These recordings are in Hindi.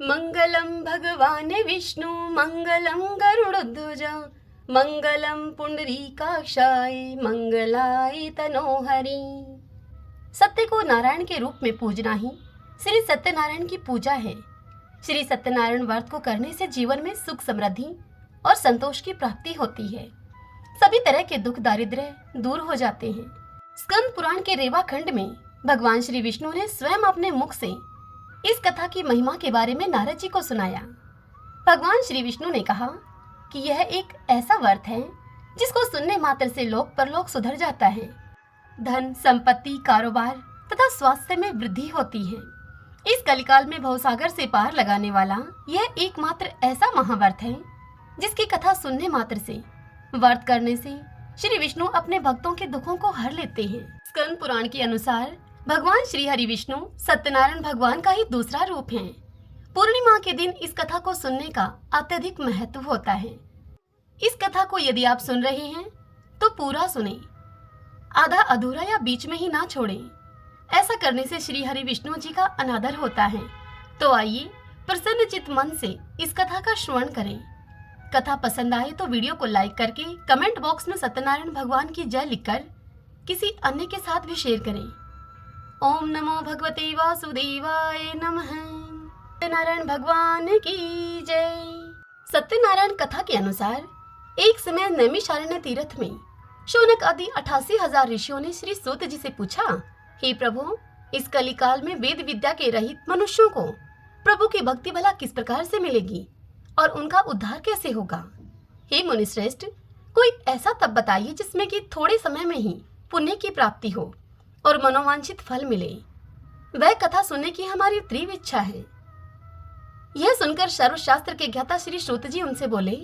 मंगलम भगवान विष्णु मंगलम गरुड़ध्वज मंगलम पुंडरीकाक्षाय मंगलाय तनोहरि। सत्य को नारायण के रूप में पूजना ही श्री सत्यनारायण की पूजा है। श्री सत्यनारायण व्रत को करने से जीवन में सुख समृद्धि और संतोष की प्राप्ति होती है। सभी तरह के दुख दारिद्र्य दूर हो जाते हैं। स्कंद पुराण के रेवा खंड में भगवान श्री विष्णु ने स्वयं अपने मुख से इस कथा की महिमा के बारे में नारद जी को सुनाया। भगवान श्री विष्णु ने कहा कि यह एक ऐसा व्रत है जिसको सुनने मात्र से लोक परलोक सुधर जाता है। धन, संपत्ति, कारोबार तथा स्वास्थ्य में वृद्धि होती है। इस कलिकाल में भवसागर से पार लगाने वाला यह एकमात्र ऐसा महाव्रत है जिसकी कथा सुनने मात्र से, व्रत करने से श्री विष्णु अपने भक्तों के दुखों को हर लेते हैं। स्कंद पुराण के अनुसार भगवान श्री हरि विष्णु सत्यनारायण भगवान का ही दूसरा रूप है। पूर्णिमा के दिन इस कथा को सुनने का अत्यधिक महत्व होता है। इस कथा को यदि आप सुन रहे हैं तो पूरा सुने, आधा अधूरा या बीच में ही ना छोड़ें। ऐसा करने से श्री हरि विष्णु जी का अनादर होता है। तो आइए प्रसन्नचित्त मन से इस कथा का श्रवण करें। कथा पसंद आए तो वीडियो को लाइक करके कमेंट बॉक्स में सत्यनारायण भगवान की जय लिखकर किसी अन्य के साथ भी शेयर करें। ओम नमो भगवते वासुदेवाय नमः। सत्यनारायण भगवान की जय। सत्यनारायण कथा के अनुसार एक समय नैमिषारण्य तीर्थ में शौनक आदि 88,000 ऋषियों ने श्री सूत जी से पूछा, हे प्रभु, इस कलिकाल में वेद विद्या के रहित मनुष्यों को प्रभु की भक्ति भला किस प्रकार से मिलेगी और उनका उद्धार कैसे होगा? हे मुनिश्रेष्ठ, कोई ऐसा तप बताइए जिसमें कि थोड़े समय में ही पुण्य की प्राप्ति हो और मनोवांछित फल मिले। वह कथा सुनने की हमारी तीव्र इच्छा है। यह सुनकर सर्वशास्त्र के ज्ञाता श्री श्रुत जी उनसे बोले,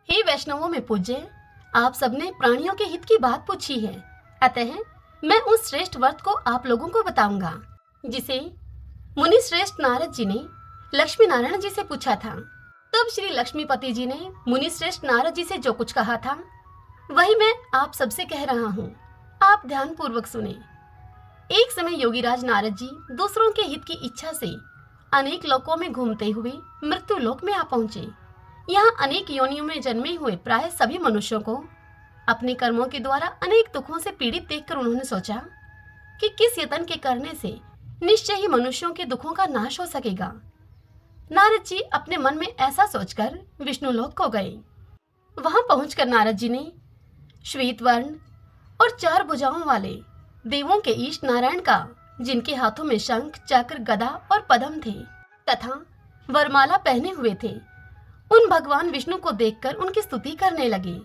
हे वैष्णवों में पूज्य, आप सबने प्राणियों के हित की बात पूछी है, अतः मैं उस श्रेष्ठ व्रत को आप लोगों को बताऊंगा जिसे मुनि श्रेष्ठ नारद जी ने लक्ष्मी नारायण जी से पूछा था। तब श्री लक्ष्मीपति जी ने मुनि श्रेष्ठ नारद जी से जो कुछ कहा था वही मैं आप सबसे कह रहा हूँ। आप ध्यान पूर्वक सुने। एक समय योगीराज नारद जी दूसरों के हित की इच्छा से अनेक लोकों में घूमते हुए मृत्यु लोक में आ पहुंचे। यहाँ अनेक योनियों में जन्मे हुए प्राय सभी मनुष्यों को अपने कर्मों के द्वारा अनेक दुखों से पीड़ित देखकर उन्होंने सोचा कि किस यत्न के करने से निश्चय ही मनुष्यों के दुखों का नाश हो सकेगा। नारद जी अपने मन में ऐसा सोचकर विष्णु लोक को गए। वहां पहुंचकर नारद जी ने श्वेत वर्ण और 4 भुजाओं वाले देवों के ईष्ट नारायण का, जिनके हाथों में शंख, चक्र, गदा और पद्म थे तथा वरमाला पहने हुए थे, उन भगवान विष्णु को देखकर उनकी स्तुति करने लगे।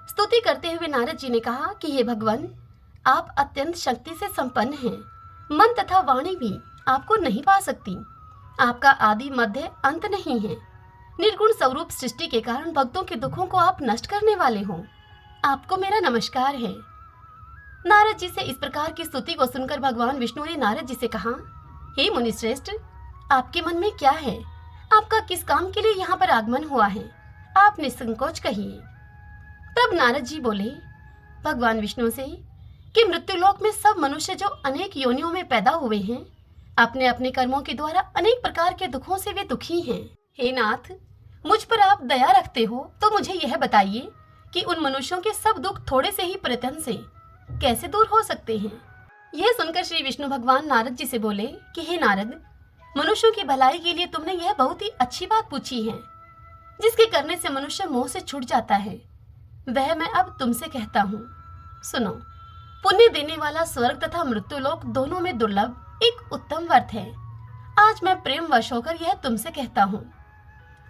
स्तुति करते हुए नारद जी ने कहा कि हे भगवान, आप अत्यंत शक्ति से संपन्न हैं। मन तथा वाणी भी आपको नहीं पा सकती। आपका आदि मध्य अंत नहीं है। निर्गुण स्वरूप सृष्टि के कारण भक्तों के दुखों को आप नष्ट करने वाले हो। आपको मेरा नमस्कार है। नारद जी से इस प्रकार की स्तुति को सुनकर भगवान विष्णु ने नारद जी से कहा, हे मुनिश्रेष्ठ, आपके मन में क्या है? आपका किस काम के लिए यहाँ पर आगमन हुआ है? आप निसंकोच कहिए। तब नारद जी बोले भगवान विष्णु से कि मृत्युलोक में सब मनुष्य जो अनेक योनियों में पैदा हुए हैं, अपने अपने कर्मों के द्वारा अनेक प्रकार के दुखों से वे दुखी हैं। हे नाथ, मुझ पर आप दया रखते हो तो मुझे यह बताइए कि उन मनुष्यों के सब दुख थोड़े से ही प्रयत्न से कैसे दूर हो सकते हैं? यह सुनकर श्री विष्णु भगवान नारद जी से बोले कि हे नारद, मनुष्यों की भलाई के लिए तुमने यह बहुत ही अच्छी बात पूछी है, जिसके करने से मनुष्य मोह से छूट जाता है। वह मैं अब तुमसे कहता हूँ, सुनो। पुण्य देने वाला स्वर्ग तथा मृत्युलोक दोनों में दुर्लभ एक उत्तम व्रत है। आज मैं प्रेम वश होकर यह तुमसे कहता हूँ।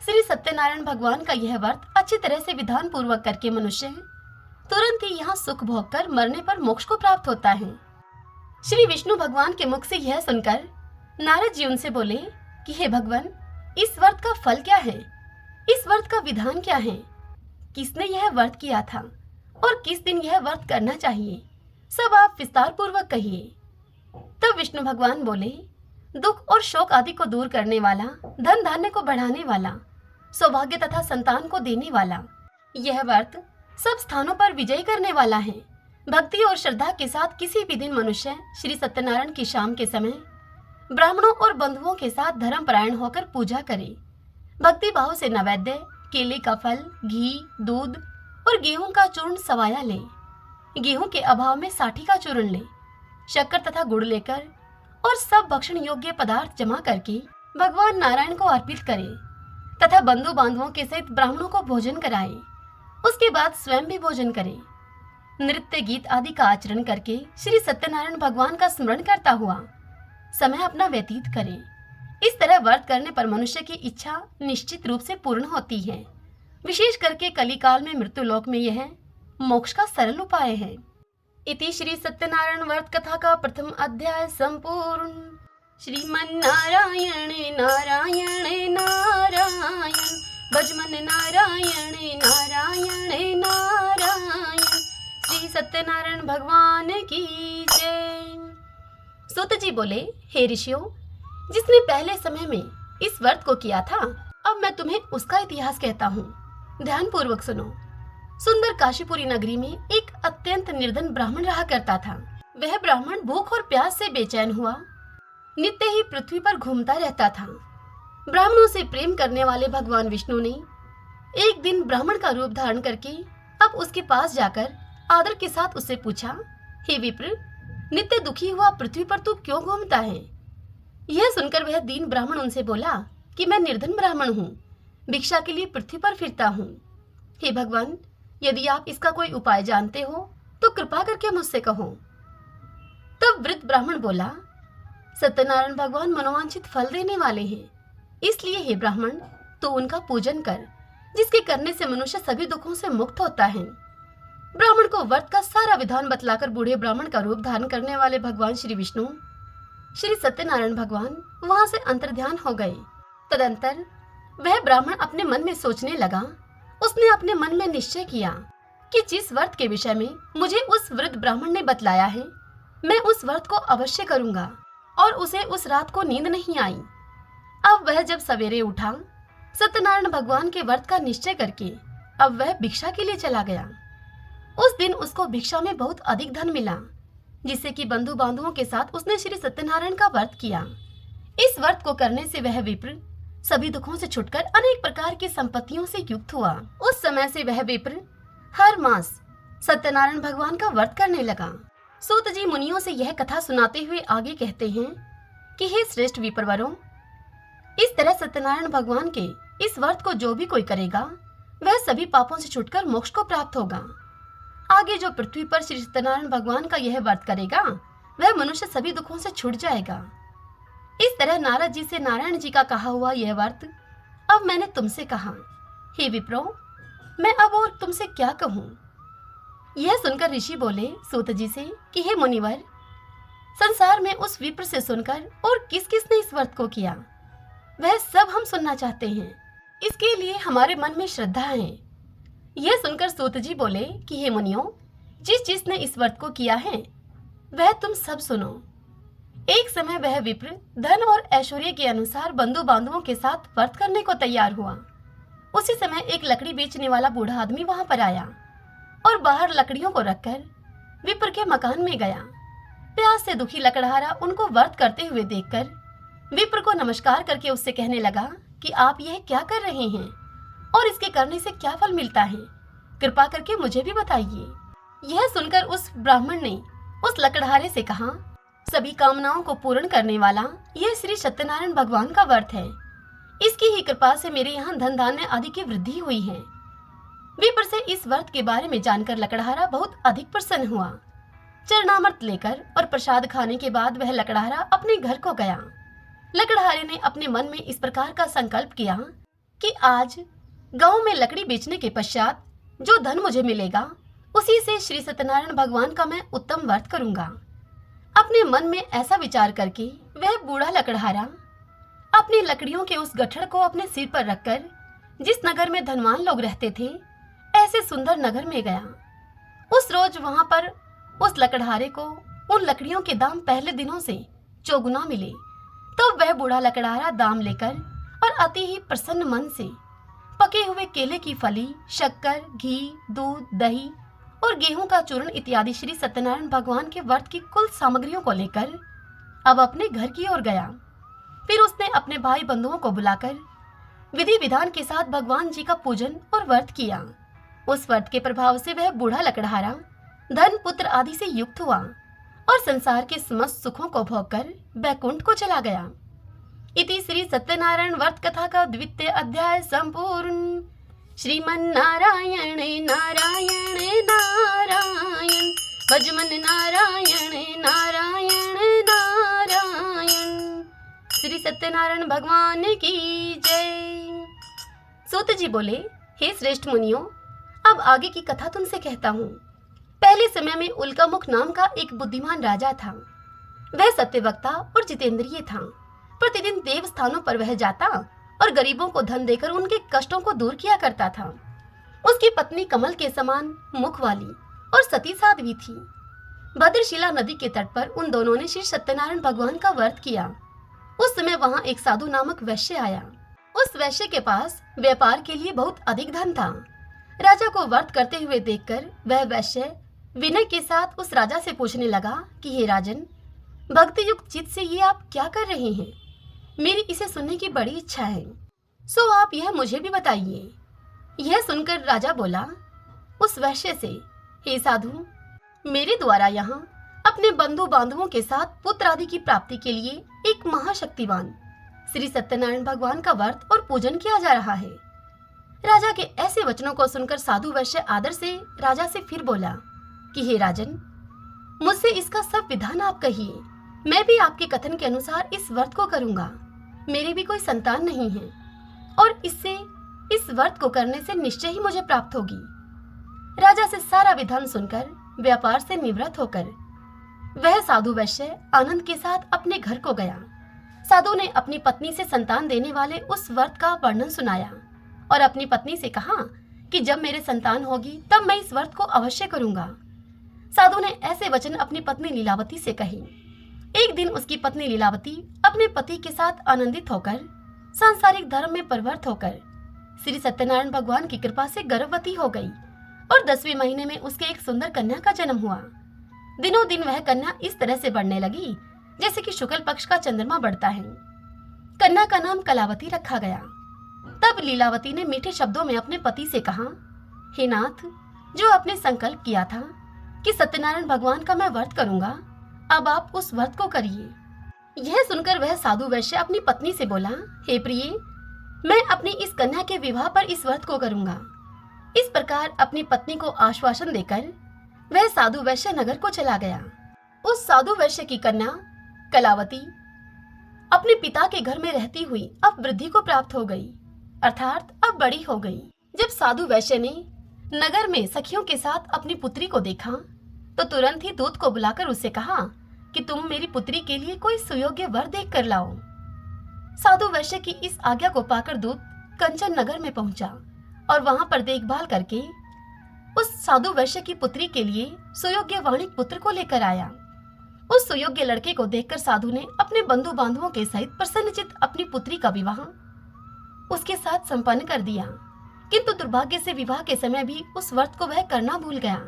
श्री सत्यनारायण भगवान का यह व्रत अच्छी तरह से विधान पूर्वक करके मनुष्य तुरंत ही यहाँ सुख भोग कर मरने पर मोक्ष को प्राप्त होता है। श्री विष्णु भगवान के मुख से यह सुनकर नारद जी उनसे बोले कि हे भगवान, इस व्रत का फल क्या है? इस व्रत का विधान क्या है? किसने यह व्रत किया था और किस दिन यह व्रत करना चाहिए? सब आप विस्तार पूर्वक कहिए। तब विष्णु भगवान बोले, दुख और शोक आदि को दूर करने वाला, धन धान्य को बढ़ाने वाला, सौभाग्य तथा संतान को देने वाला, यह व्रत सब स्थानों पर विजय करने वाला है। भक्ति और श्रद्धा के साथ किसी भी दिन मनुष्य श्री सत्यनारायण की शाम के समय ब्राह्मणों और बंधुओं के साथ धर्मपरायण होकर पूजा करे। भक्ति भाव से नैवेद्य, केले का फल, घी, दूध और गेहूं का चूर्ण सवाया ले। गेहूं के अभाव में साठी का चूर्ण ले। शक्कर तथा गुड़ लेकर और सब भक्षण योग्य पदार्थ जमा करके भगवान नारायण को अर्पित करे तथा बंधु बांधवों के सहित ब्राह्मणों को भोजन कराए। उसके बाद स्वयं भी भोजन करे। नृत्य, गीत आदि का आचरण करके श्री सत्यनारायण भगवान का स्मरण करता हुआ समय अपना व्यतीत करे। इस तरह व्रत करने पर मनुष्य की इच्छा निश्चित रूप से पूर्ण होती है। विशेष करके कलिकाल में मृत्यु लोक में यह मोक्ष का सरल उपाय है। इति श्री सत्यनारायण व्रत कथा का प्रथम अध्याय संपूर्ण। श्रीमन्नारायण नारायण नारायण, भजमन नारायण नारायण नारायण, श्री सत्यनारायण भगवान की जय। सूत जी बोले, हे ऋषियों, जिसने पहले समय में इस व्रत को किया था, अब मैं तुम्हें उसका इतिहास कहता हूँ। ध्यान पूर्वक सुनो। सुंदर काशीपुरी नगरी में एक अत्यंत निर्धन ब्राह्मण रहा करता था। वह ब्राह्मण भूख और प्यास से बेचैन हुआ नित्य ही पृथ्वी पर घूमता रहता था। ब्राह्मणों से प्रेम करने वाले भगवान विष्णु ने एक दिन ब्राह्मण का रूप धारण करके अब उसके पास जाकर आदर के साथ उससे पूछा, हे विप्र, नित्य दुखी हुआ पृथ्वी पर तू क्यों घूमता है? यह सुनकर वह दीन ब्राह्मण उनसे बोला कि मैं निर्धन ब्राह्मण हूँ, भिक्षा के लिए पृथ्वी पर फिरता हूँ। हे भगवान, यदि आप इसका कोई उपाय जानते हो तो कृपा करके मुझसे कहो। तब वृद्ध ब्राह्मण बोला, सत्यनारायण भगवान मनोवांछित फल देने वाले हैं, इसलिए हे ब्राह्मण, तो उनका पूजन कर, जिसके करने से मनुष्य सभी दुखों से मुक्त होता है। ब्राह्मण को व्रत का सारा विधान बतलाकर बूढ़े ब्राह्मण का रूप धारण करने वाले भगवान श्री विष्णु, श्री सत्यनारायण भगवान वहां से अंतर्ध्यान हो गए। तदंतर वह ब्राह्मण अपने मन में सोचने लगा। उसने अपने मन में निश्चय किया कि जिस व्रत के विषय में मुझे उस वृद्ध ब्राह्मण ने बतलाया है, मैं उस व्रत को अवश्य करूंगा। और उसे उस रात को नींद नहीं आई। अब वह जब सवेरे उठा, सत्यनारायण भगवान के व्रत का निश्चय करके अब वह भिक्षा के लिए चला गया। उस दिन उसको भिक्षा में बहुत अधिक धन मिला, जिससे कि बंधु बांधवों के साथ उसने श्री सत्यनारायण का व्रत किया। इस व्रत को करने से वह विप्र सभी दुखों से छुटकर अनेक प्रकार की संपत्तियों से युक्त हुआ। उस समय से वह विप्र हर मास सत्यनारायण भगवान का व्रत करने लगा। सूत जी मुनियों से यह कथा सुनाते हुए आगे कहते हैं कि हे श्रेष्ठ विप्रवरों, इस तरह सत्यनारायण भगवान के इस व्रत को जो भी कोई करेगा, वह सभी पापों से छुटकर मोक्ष को प्राप्त होगा। आगे जो पृथ्वी पर श्री सत्यनारायण भगवान का यह व्रत करेगा, वह मनुष्य सभी दुखों से छूट जाएगा। इस तरह नारद जी से नारायण जी का कहा हुआ यह व्रत अब मैंने तुमसे कहा। हे विप्रो, मैं अब और तुमसे क्या कहूँ? यह सुनकर ऋषि बोले सूत जी से कि हे मुनिवर, संसार में उस विप्र से सुनकर और किस किस ने इस व्रत को किया, वह सब हम सुनना चाहते हैं। इसके लिए हमारे मन में श्रद्धा है। यह सुनकर सूत जी बोले कि हे मुनियों, जिसने इस व्रत को किया है वह तुम सब सुनो। एक समय वह विप्र धन और ऐश्वर्य के अनुसार बंधु बांधवों के साथ व्रत करने को तैयार हुआ। उसी समय एक लकड़ी बेचने वाला बूढ़ा आदमी वहां पर आया और बाहर लकड़ियों को रखकर विप्र के मकान में गया। प्यास से दुखी लकड़हारा उनको व्रत करते हुए देखकर विप्र को नमस्कार करके उससे कहने लगा कि आप यह क्या कर रहे हैं और इसके करने से क्या फल मिलता है, कृपा करके मुझे भी बताइए। यह सुनकर उस ब्राह्मण ने उस लकड़हारे से कहा, सभी कामनाओं को पूर्ण करने वाला यह श्री सत्यनारायण भगवान का व्रत है। इसकी ही कृपा से मेरे यहाँ धन धान्य आदि की वृद्धि हुई है। विप्र से इस व्रत के बारे में जानकर लकड़हारा बहुत अधिक प्रसन्न हुआ। चरणामृत लेकर और प्रसाद खाने के बाद वह लकड़हारा अपने घर को गया। लकड़हारे ने अपने मन में इस प्रकार का संकल्प किया कि आज गांव में लकड़ी बेचने के पश्चात जो धन मुझे मिलेगा, उसी से श्री सत्यनारायण भगवान का मैं उत्तम व्रत करूंगा। अपने मन में ऐसा विचार करके वह बूढ़ा लकड़हारा अपनी लकड़ियों के उस गट्ठर को अपने सिर पर रखकर जिस नगर में धनवान लोग रहते थे, ऐसे सुंदर नगर में गया। उस रोज वहां पर उस लकड़हारे को उन लकड़ियों के दाम पहले दिनों से चौगुना मिले। तो वह बूढ़ा लकड़हारा दाम लेकर और अति ही प्रसन्न मन से पके हुए केले की फली, शक्कर, घी, दूध, दही और गेहूं का चूर्ण इत्यादि श्री सत्यनारायण भगवान के व्रत की कुल सामग्रियों को लेकर अब अपने घर की ओर गया। फिर उसने अपने भाई बंधुओं को बुलाकर विधि विधान के साथ भगवान जी का पूजन और व्रत किया। उस व्रत के प्रभाव से वह बूढ़ा लकड़हारा धन पुत्र आदि से युक्त हुआ और संसार के समस्त सुखों को भोगकर बैकुंठ को चला गया। इति श्री सत्यनारायण व्रत कथा का द्वितीय अध्याय संपूर्ण। श्रीमन्नारायण नारायण नारायण भजमन नारायण नारायण नारायण। श्री सत्यनारायण भगवान की जय। सूत जी बोले, हे श्रेष्ठ मुनियों, अब आगे की कथा तुमसे कहता हूँ। पहले समय में उल्कामुख नाम का एक बुद्धिमान राजा था। वह सत्यवक्ता और जितेंद्रिय था। प्रतिदिन देव स्थानों पर वह जाता और गरीबों को धन देकर उनके कष्टों को दूर किया करता था। उसकी पत्नी कमल के समान मुख वाली और सती साध्वी थी। भद्रशिला नदी के तट पर उन दोनों ने श्री सत्यनारायण भगवान का व्रत किया। उस समय वहां एक साधु नामक वैश्य आया। उस वैश्य के पास व्यापार के लिए बहुत अधिक धन था। राजा को व्रत करते हुए देखकर वह वैश्य विनय के साथ उस राजा से पूछने लगा कि हे राजन, भक्ति युक्त चित्त से ये आप क्या कर रहे हैं? मेरी इसे सुनने की बड़ी इच्छा है, सो आप यह मुझे भी बताइए। यह सुनकर राजा बोला उस वैश्य से, हे साधु, मेरे द्वारा यहाँ अपने बंधु बांधवों के साथ पुत्र आदि की प्राप्ति के लिए एक महाशक्तिवान श्री सत्यनारायण भगवान का व्रत और पूजन किया जा रहा है। राजा के ऐसे वचनों को सुनकर साधु वैश्य आदर से राजा से फिर बोला कि हे राजन, मुझसे इसका सब विधान आप कहिए। मैं भी आपके कथन के अनुसार इस व्रत को करूंगा। मेरी भी कोई संतान नहीं है और इससे इस व्रत को करने से निश्चय ही मुझे प्राप्त होगी। राजा से सारा विधान सुनकर व्यापार से निवृत्त होकर वह साधु वैश्य आनंद के साथ अपने घर को गया। साधु ने अपनी पत्नी से संतान देने वाले उस व्रत का वर्णन सुनाया और अपनी पत्नी से कहा कि जब मेरे संतान होगी तब मैं इस व्रत को अवश्य करूंगा। साधु ने ऐसे वचन अपनी पत्नी लीलावती से कहे। एक दिन उसकी पत्नी लीलावती अपने पति के साथ आनंदित होकर सांसारिक धर्म में परवर्त होकर श्री सत्यनारायण भगवान की कृपा से गर्भवती हो गई और 10वें महीने में उसके एक सुंदर कन्या का जन्म हुआ। दिनों दिन वह कन्या इस तरह से बढ़ने लगी जैसे कि शुक्ल पक्ष का चंद्रमा बढ़ता है। कन्या का नाम कलावती रखा गया। तब लीलावती ने मीठे शब्दों में अपने पति से कहा, हे नाथ, जो आपने संकल्प किया था कि सत्यनारायण भगवान का मैं व्रत करूंगा, अब आप उस व्रत को करिए। यह सुनकर वह साधु वैश्य अपनी पत्नी से बोला, हे प्रिय, मैं अपनी इस कन्या के विवाह पर इस व्रत को करूंगा। इस प्रकार अपनी पत्नी को आश्वासन देकर वह साधु वैश्य नगर को चला गया। उस साधु वैश्य की कन्या कलावती अपने पिता के घर में रहती हुई अब वृद्धि को प्राप्त हो गई, अर्थात अब बड़ी हो गई। जब साधु वैश्य ने नगर में सखियों के साथ अपनी पुत्री को देखा तो तुरंत ही दूत को बुलाकर उससे कहा कि तुम मेरी पुत्री के लिए कोई सुयोग्य वर देख कर लाओ। साधु वैश्य की इस आज्ञा को पाकर दूत कंचन नगर में पहुंचा और वहां पर देखभाल करके उस साधु वैश्य की पुत्री के लिए सुयोग्य वाणिक पुत्र को लेकर आया। उस सुयोग्य लड़के को देखकर साधु ने अपने बंधु बांधवों के सहित प्रसन्नचित अपनी पुत्री का विवाह उसके साथ संपन्न कर दिया। किंतु दुर्भाग्य से विवाह के समय भी उस व्रत को वह करना भूल गया।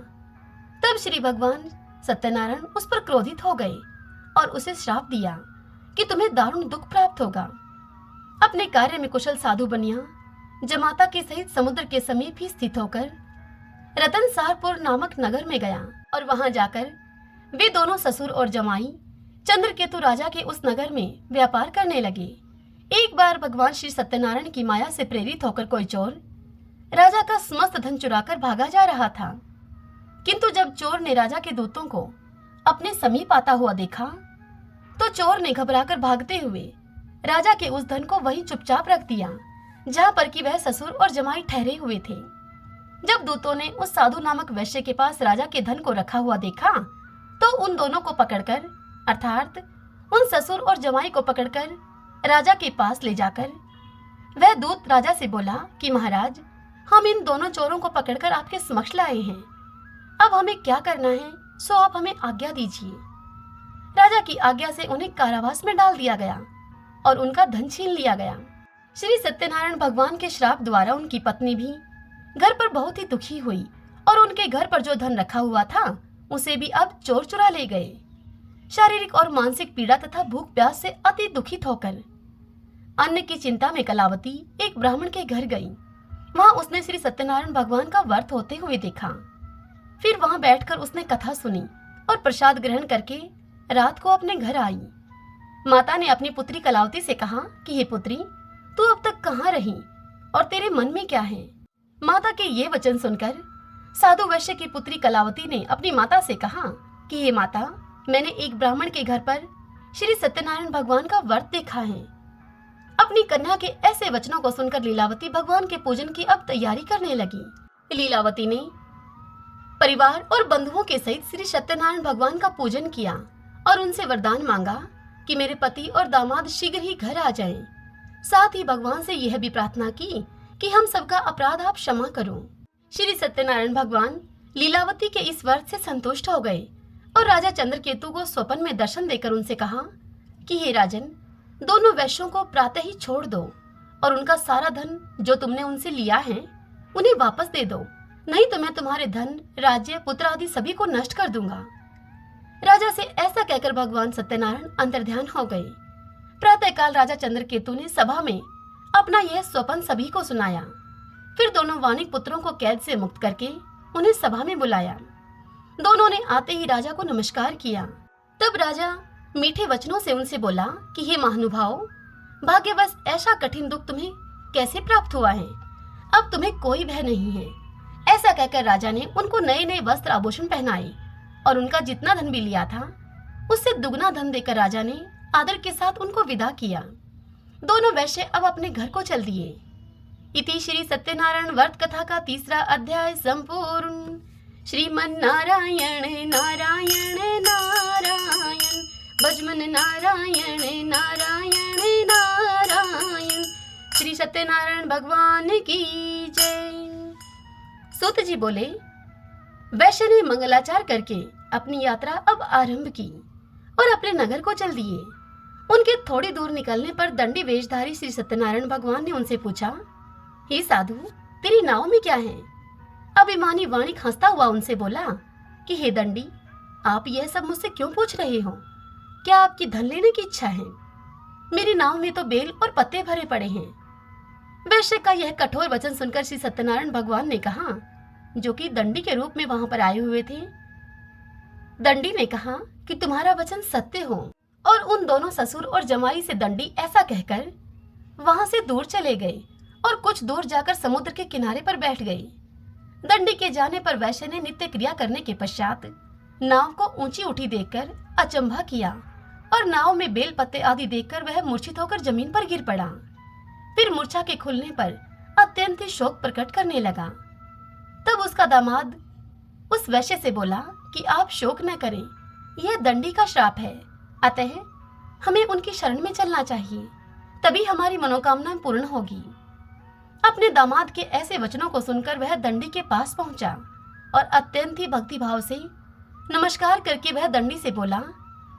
तब श्री भगवान सत्यनारायण उस पर क्रोधित हो गए और उसे श्राप दिया कि तुम्हें दारुण दुख प्राप्त होगा। अपने कार्य में कुशल साधु बनिया जमाता के सहित समुद्र के समीप ही स्थित होकर रतनसारपुर नामक नगर में गया और वहां जाकर वे दोनों ससुर और जमाई चंद्रकेतु राजा के उस नगर में व्यापार करने लगे। एक बार भगवान श्री सत्यनारायण की माया से प्रेरित होकर कोई चोर राजा का समस्त धन चुराकर भागा जा रहा था। किंतु जब चोर ने राजा के दूतों को अपने समीप आता हुआ देखा तो चोर ने घबराकर भागते हुए राजा के उस धन को वहीं चुपचाप रख दिया जहां पर कि वह ससुर और जमाई ठहरे हुए थे। जब दूतों ने उस साधु नामक वैश्य के पास राजा के धन को रखा हुआ देखा तो उन दोनों को पकड़कर, अर्थात उन ससुर और जमाई को पकड़कर राजा के पास ले जाकर वह दूत राजा से बोला कि महाराज, हम इन दोनों चोरों को पकड़कर आपके समक्ष लाए हैं। अब हमें क्या करना है, सो आप हमें आज्ञा दीजिए। राजा की आज्ञा से उन्हें कारावास में डाल दिया गया और उनका धन छीन लिया गया। श्री सत्यनारायण भगवान के श्राप द्वारा उनकी पत्नी भी घर पर बहुत ही दुखी हुई और उनके घर पर जो धन रखा हुआ था उसे भी अब चोर चुरा ले गए। शारीरिक और मानसिक पीड़ा तथा भूख प्यास से अति दुखित होकर अन्न की चिंता में कलावती एक ब्राह्मण के घर गई। वहां उसने श्री सत्यनारायण भगवान का व्रत होते हुए देखा। फिर वहां बैठकर उसने कथा सुनी और प्रसाद ग्रहण करके रात को अपने घर आई। माता ने अपनी पुत्री कलावती से कहा कि हे पुत्री, तू अब तक कहाँ रही और तेरे मन में क्या है? माता के ये वचन सुनकर साधु वैश्य की पुत्री कलावती ने अपनी माता से कहा कि हे माता, मैंने एक ब्राह्मण के घर पर श्री सत्यनारायण भगवान का व्रत देखा है। अपनी कन्या के ऐसे वचनों को सुनकर लीलावती भगवान के पूजन की अब तैयारी करने लगी। लीलावती ने परिवार और बंधुओं के सहित श्री सत्यनारायण भगवान का पूजन किया और उनसे वरदान मांगा कि मेरे पति और दामाद शीघ्र ही घर आ जाएं। साथ ही भगवान से यह भी प्रार्थना की कि हम सबका अपराध आप क्षमा करो। श्री सत्यनारायण भगवान लीलावती के इस व्रत से संतुष्ट हो गए और राजा चंद्रकेतु को स्वप्न में दर्शन देकर उनसे कहा कि हे राजन, दोनों वैश्यों को प्रातः ही छोड़ दो और उनका सारा धन जो तुमने उनसे लिया है उन्हें वापस दे दो, नहीं तो मैं तुम्हारे धन, राज्य, पुत्र आदि सभी को नष्ट कर दूंगा। राजा से ऐसा कहकर भगवान सत्यनारायण अंतर्ध्यान हो गए। प्रातःकाल राजा चंद्रकेतु ने सभा में अपना यह स्वप्न सभी को सुनाया। फिर दोनों वाणिक पुत्रों को कैद से मुक्त करके उन्हें सभा में बुलाया। दोनों ने आते ही राजा को नमस्कार किया। तब राजा मीठे वचनों से उनसे बोला कि हे महानुभाव, भाग्यवश ऐसा कठिन दुख तुम्हें कैसे प्राप्त हुआ है? अब तुम्हें कोई भय नहीं है। ऐसा कहकर राजा ने उनको नए नए वस्त्र आभूषण पहनाए और उनका जितना धन भी लिया था उससे दुगना धन देकर राजा ने आदर के साथ उनको विदा किया। दोनों वैश्य अब अपने घर को चल दिए। इति श्री सत्यनारायण व्रत कथा का 3रा अध्याय संपूर्ण। श्रीमन्नारायण नारायण नारायण, भजमन नारायण नारायण नारायण। श्री सत्यनारायण भगवान की जय। सूत जी बोले, वैश्य ने मंगलाचार करके अपनी यात्रा अब आरंभ की और अपने नगर को चल दिए। उनके थोड़ी दूर निकलने पर दंडी वेशधारी श्री सत्यनारायण भगवान ने उनसे पूछा, हे साधु, तेरी नाव में क्या है? अभिमानी वाणिक हंसता हुआ उनसे बोला कि हे दंडी, आप यह सब मुझसे क्यों पूछ रहे हो? क्या आपकी धन लेने की इच्छा है? मेरी नाव में तो बेल और पत्ते भरे पड़े हैं। वैश्य का यह कठोर वचन सुनकर श्री सत्यनारायण भगवान ने कहा, जो कि दंडी के रूप में वहां पर आए हुए थे, दंडी ने कहा कि तुम्हारा वचन सत्य हो। और उन दोनों ससुर और जमाई से दंडी ऐसा कहकर वहां से दूर चले गए और कुछ दूर जाकर समुद्र के किनारे पर बैठ गए। दंडी के जाने पर वैश्य ने नित्य क्रिया करने के पश्चात नाव को ऊंची उठी देखकर अचंभा किया और नाव में बेल पत्ते आदि देखकर वह मूर्छित होकर जमीन पर गिर पड़ा। फिर मूर्छा के खुलने पर अत्यंत ही शोक प्रकट करने लगा। तब उसका दामाद उस वैश्य से बोला कि आप शोक न करें, यह दंडी का श्राप है, अतः हमें उनकी शरण में चलना चाहिए, तभी हमारी मनोकामना पूर्ण होगी। अपने दामाद के ऐसे वचनों को सुनकर वह दंडी के पास पहुंचा और अत्यंत ही भक्तिभाव से नमस्कार करके वह दंडी से बोला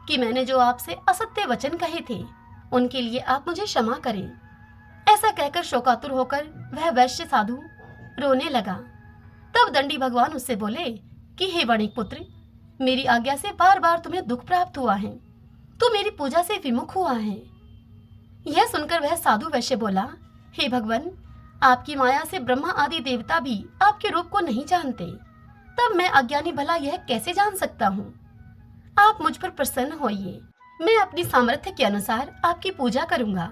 कि मैंने जो आपसे असत्य वचन कहे थे उनके लिए आप मुझे क्षमा करें। ऐसा कहकर शोकातुर होकर वह वैश्य साधु रोने लगा। तब दंडी भगवान उससे बोले कि हे वणिक पुत्र, मेरी आज्ञा से बार बार तुम्हें दुख प्राप्त हुआ है, तू मेरी पूजा से विमुख हुआ है। यह सुनकर वह साधु वैश्य बोला, हे भगवान, आपकी माया से ब्रह्मा आदि देवता भी आपके रूप को नहीं जानते, तब मैं अज्ञानी भला यह कैसे जान सकता हूँ? आप मुझ पर प्रसन्न होइए, मैं अपनी सामर्थ्य के अनुसार आपकी पूजा करूंगा।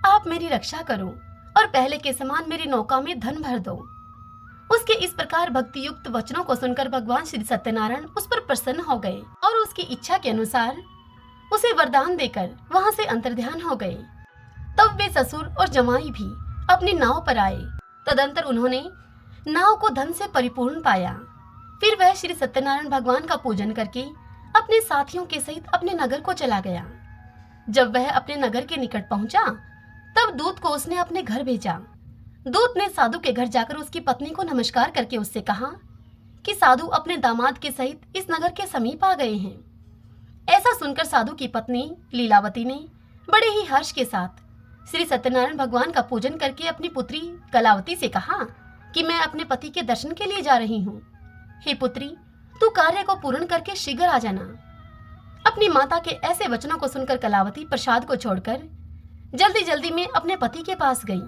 आप मेरी रक्षा करो और पहले के समान मेरी नौका में धन भर दो। उसके इस प्रकार भक्ति युक्त वचनों को सुनकर भगवान श्री सत्यनारायण उस पर प्रसन्न हो गए और उसकी इच्छा के अनुसार उसे वरदान देकर वहां से अंतर्ध्यान हो गए। तब वे ससुर और जमाई भी अपनी नाव पर आए। तदंतर उन्होंने नाव को धन से परिपूर्ण पाया। फिर वह श्री सत्यनारायण भगवान का पूजन करके अपने साथियों के सहित अपने नगर को चला गया। जब वह अपने नगर के निकट पहुंचा, तब दूत को उसने अपने घर भेजा। दूत ने साधु के घर जाकर उसकी पत्नी को नमस्कार करके उससे कहा कि साधु अपने दामाद के सहित इस नगर के समीप आ गए हैं। ऐसा सुनकर साधु की पत्नी लीलावती ने बड़े ही हर्ष के साथ श्री सत्यनारायण भगवान का पूजन करके अपनी पुत्री कलावती से कहा कि मैं अपने पति के दर्शन के लिए जा रही हूँ। हे पुत्री, तू कार्य को पूर्ण करके शीघ्र आ जाना। अपनी माता के ऐसे वचनों को सुनकर कलावती प्रसाद को छोड़कर जल्दी जल्दी में अपने पति के पास गई।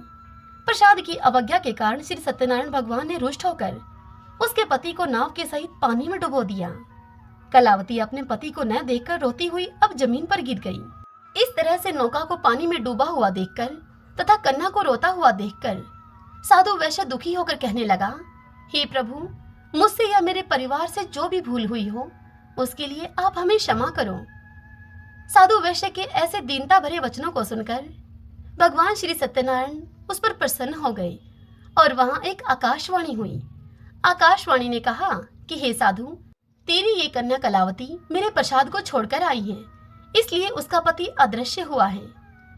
प्रसाद की अवज्ञा के कारण श्री सत्यनारायण भगवान ने रुष्ट होकर उसके पति को नाव के सहित पानी में डुबो दिया। कलावती अपने पति को न देखकर रोती हुई अब जमीन पर गिर गई। इस तरह से नौका को पानी में डूबा हुआ देखकर तथा कन्या को रोता हुआ देखकर साधु वैश्य दुखी होकर कहने लगा, हे प्रभु, मुझसे या मेरे परिवार से जो भी भूल हुई हो उसके लिए आप हमें क्षमा करो। साधु वैश्य के ऐसे दीनता भरे वचनों को सुनकर भगवान श्री सत्यनारायण उस पर प्रसन्न हो गए और वहां एक आकाशवाणी हुई। आकाशवाणी ने कहा कि हे साधु, तेरी ये कन्या कलावती मेरे प्रसाद को छोड़कर आई है, इसलिए उसका पति अदृश्य हुआ है।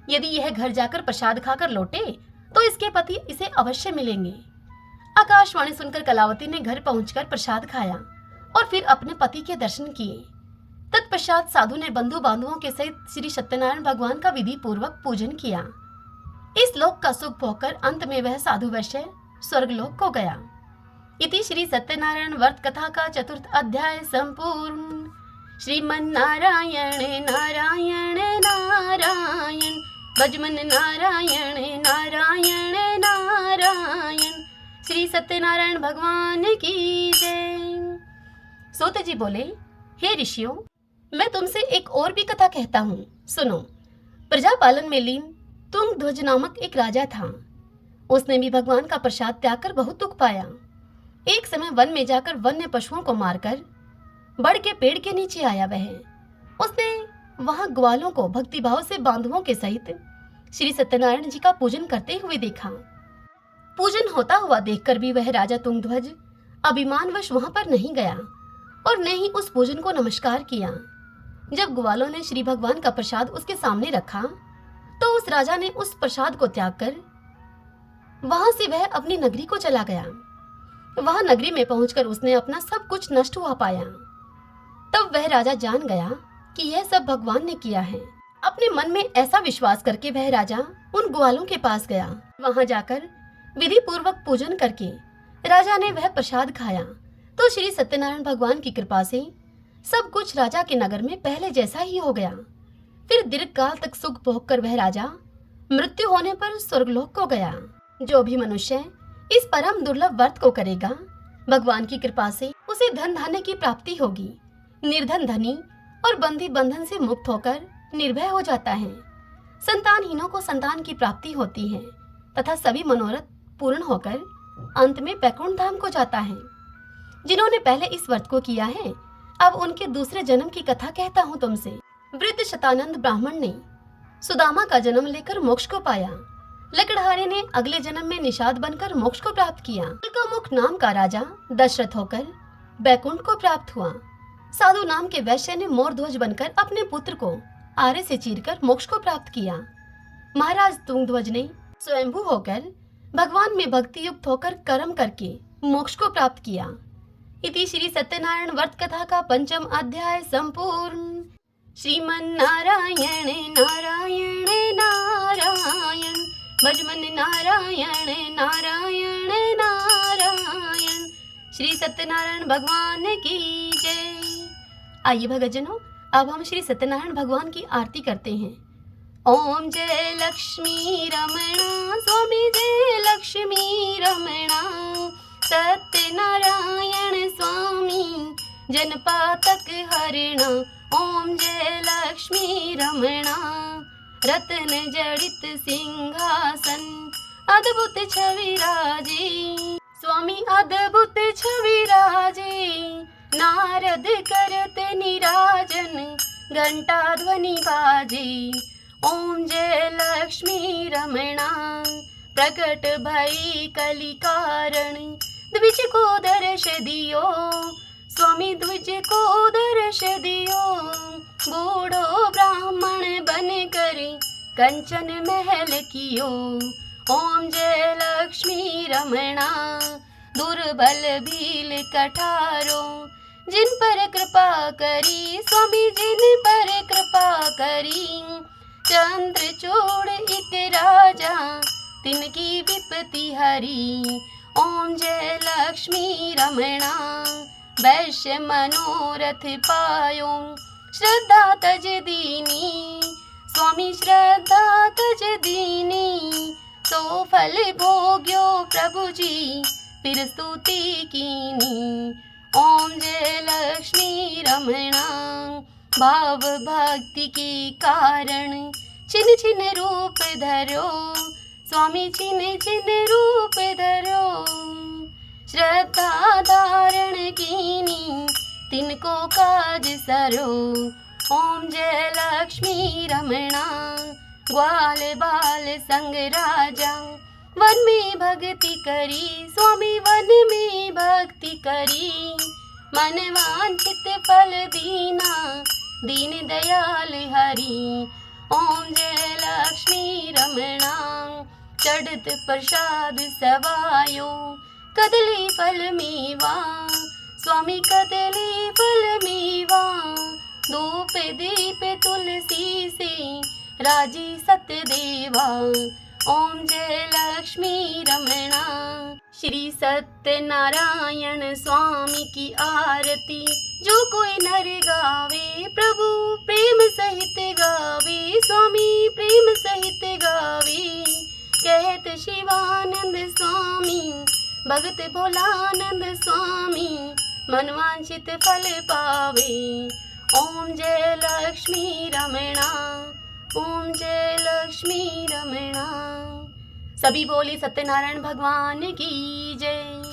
यदि यह घर जाकर प्रसाद खाकर लौटे तो इसके पति इसे अवश्य मिलेंगे। आकाशवाणी सुनकर कलावती ने घर पहुंचकर प्रसाद खाया और फिर अपने पति के दर्शन किए। तत्पश्चात साधु ने बंधु बांधवों के सहित श्री सत्यनारायण भगवान का विधि पूर्वक पूजन किया। इस लोक का सुख भोगकर अंत में वह साधु वैश्य स्वर्गलोक को गया। इति श्री सत्यनारायण व्रत कथा का 4th अध्याय संपूर्ण। श्रीमन्नारायण नारायण नारायण, भजमन नारायण नारायण नारायण, श्री सत्यनारायण भगवान की जय। सूत जी बोले, हे ऋषियों, मैं तुमसे एक और भी कथा कहता हूँ, सुनो। प्रजापालन में लीन तुंगध्वज नामक एक राजा था। उसने भी भगवान का प्रसाद त्याग कर बहुत दुख पाया। एक समय वन में जाकर वन्य पशुओं को मारकर बड़ के पेड़ के नीचे आया वह। उसने वहां ग्वालों को भक्तिभाव से बांधवों के सहित श्री सत्यनारायण जी का पूजन करते हुए देखा। पूजन होता हुआ देखकर भी वह राजा तुंगध्वज अभिमानवश वहां पर नहीं गया और न ही उस पूजन को नमस्कार किया। जब ग्वालों ने श्री भगवान का प्रसाद उसके सामने रखा तो उस राजा ने उस प्रसाद को त्याग कर वहां से वह अपनी नगरी को चला गया। वहां नगरी में पहुंचकर उसने अपना सब कुछ नष्ट हुआ पाया। तब वह राजा जान गया कि यह सब भगवान ने किया है। अपने मन में ऐसा विश्वास करके वह राजा उन ग्वालों के पास गया। वहां जाकर विधि पूर्वक पूजन करके राजा ने वह प्रसाद खाया तो श्री सत्यनारायण भगवान की कृपा से सब कुछ राजा के नगर में पहले जैसा ही हो गया। फिर दीर्घ काल तक सुख भोग कर वह राजा मृत्यु होने पर स्वर्गलोक को गया। जो भी मनुष्य इस परम दुर्लभ व्रत को करेगा, भगवान की कृपा से उसे धन धान्य की प्राप्ति होगी। निर्धन धनी और बंदी बंधन से मुक्त होकर निर्भय हो जाता है। संतानहीनों को संतान की प्राप्ति होती है तथा सभी मनोरथ पूर्ण होकर अंत में वैकुंठ धाम को जाता है। जिन्होंने पहले इस व्रत को किया है, अब उनके दूसरे जन्म की कथा कहता हूँ तुमसे। वृद्ध शतानंद ब्राह्मण ने सुदामा का जन्म लेकर मोक्ष को पाया। लकड़हारे ने अगले जन्म में निषाद बनकर मोक्ष को प्राप्त किया। मुख नाम का राजा दशरथ होकर बैकुंठ को प्राप्त हुआ। साधु नाम के वैश्य ने मोरध्वज बनकर अपने पुत्र को आरे से चीरकर मोक्ष को प्राप्त किया। महाराज तुंगध्वज ने स्वयंभू होकर भगवान में भक्ति युक्त होकर कर्म करके मोक्ष को प्राप्त किया। इति श्री सत्यनारायण व्रत कथा का 5th अध्याय संपूर्ण। श्रीमन्नारायण नारायण नारायण, भजमन नारायण नारायण नारायण, श्री सत्यनारायण भगवान की जय। आइए भक्तजनों, अब हम श्री सत्यनारायण भगवान की आरती करते हैं। ओम जय लक्ष्मी रमणा, स्वामी जय लक्ष्मी रमणा, सत्यनारायण स्वामी जनपातक हरिणा। ओम जय लक्ष्मी रमणा, रत्न जड़ित सिंहासन, अद्भुत छवि राजे, स्वामी अद्भुत छवि राजे। नारद करत निराजन, घंटा ध्वनि बाजे। ओम जय लक्ष्मी रमणा, प्रकट भई कलि कारण, द्विज को दर्श दियो, स्वामी द्विज को दर्श दियो। बूढ़ो ब्राह्मण बन कर कंचन महल कियो। ओम जय लक्ष्मी रमणा, दुर्बल भील कठारो, जिन पर कृपा करी, स्वामी जिन पर कृपा करी। चंद्रचूड़ एक राजा, तिनकी विपत्ति हरी। ओम जय लक्ष्मी रमणा, वैश्य मनोरथ पायो, श्रद्धा तज दीनी, स्वामी श्रद्धा तज दीनी। सो फल भोग्यो प्रभु जी फिर स्तुति कीनी। ओम जय लक्ष्मी रमणा, भाव भक्ति के कारण छिन छिन रूप धरो, स्वामी छिन छिन रूप धरो। श्रद्धा धारण कीनी, तिनको काज सरो। ओम जय लक्ष्मी रमणा, ग्वाल बाल संग राजा वन में भक्ति करी, स्वामी वन में भक्ति करी। मन वांछित फल दीना, दीन दयाल हरि। ओम जय लक्ष्मी रमणा, चढ़त प्रसाद सवायो, कदली फल मेवा, स्वामी कदली फल मेवा। धूप दीप तुलसी से राजी सत्यदेवा। ओम जय लक्ष्मी रमणा। श्री सत्यनारायण स्वामी की आरती जो कोई नर गावे, प्रभु प्रेम सहित गावे, स्वामी प्रेम सहित गावे। कहत शिवानंद स्वामी, भगत भोलानंद स्वामी, मनवांछित फल पावे। ओम जय लक्ष्मी रमणा, ओम जय लक्ष्मी रमणा। सभी बोले सत्यनारायण भगवान की जय।